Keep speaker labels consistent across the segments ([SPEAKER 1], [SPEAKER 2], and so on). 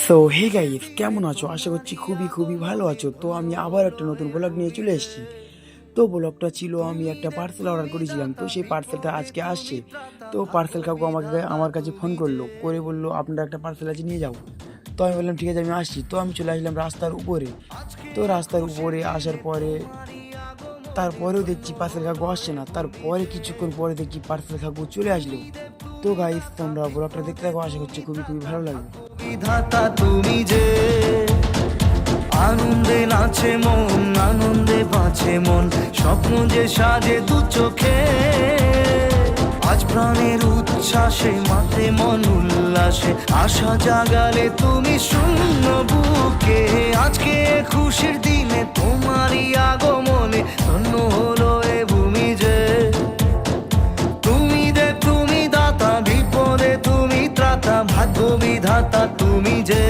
[SPEAKER 1] So hey guys, কেমন আছো? আশা করছি খুবই খুবই ভালো আছো। তো আমি আবার একটা নতুন ব্লগ নিয়ে চলে এসেছি। তো ব্লগটা ছিল, আমি একটা পার্সেল অর্ডার করেছিলাম, তো সেই পার্সেলটা আজকে আসছে। তো পার্সেল কাকু আমার কাছে ফোন করলো, করে বললো আপনার একটা পার্সেল আছে, নিয়ে যাও। তো আমি বললাম ঠিক আছে, আমি আসছি। তো আমি চলে আসলাম রাস্তার উপরে। তো রাস্তার উপরে আসার পরে তারপরেও দেখছি পার্সেল কাকু আসছে না। তারপরে কিছুক্ষণ পরে দেখছি পার্সেল কাকু চলে আসলো। তো গাইস, তোমরা ব্লগটা দেখতে থাকো, আশা করছি খুবই খুবই ভালো লাগবে।
[SPEAKER 2] বিধাতা তুমি যে আনন্দে নাচে মন, আনন্দে বাঁচে মন, স্বপ্ন যে সাজে দু চোখে। আজ প্রাণের উচ্ছ্বাসে মাতে মন উল্লাসে, আশা জাগালে তুমি শূন্য বুকে। আজকে খুশির দিনে তোমারই আগমনে ধন্য হলো এ ভূমি যে। তুমি দে তুমি দাতা, বিপদে তুমি ত্রাতা, ভাগ্য বিধাতা তুমি যে।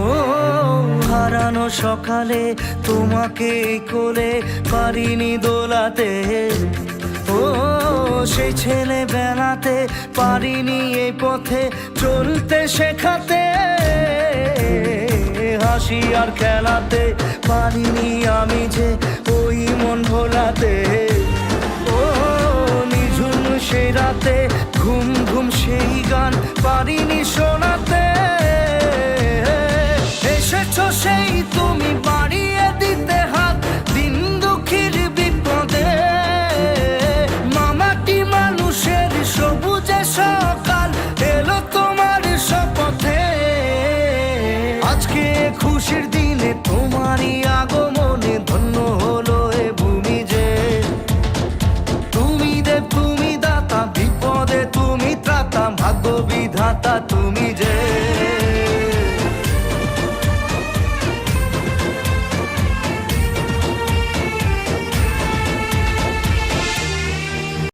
[SPEAKER 2] ও হারানো সকালে তোমাকে কোলে পারিনি দোলাতে। ও সেই ছেলে বেলাতে পারিনি এই পথে চলতে শেখাতে। হাসি আর খেলাতে পারিনি আমি যে ওই মন ভোলাতে। ও নিঝুম সেই রাতে ঘুম ঘুম সেই গান পারিনি শোনাতে।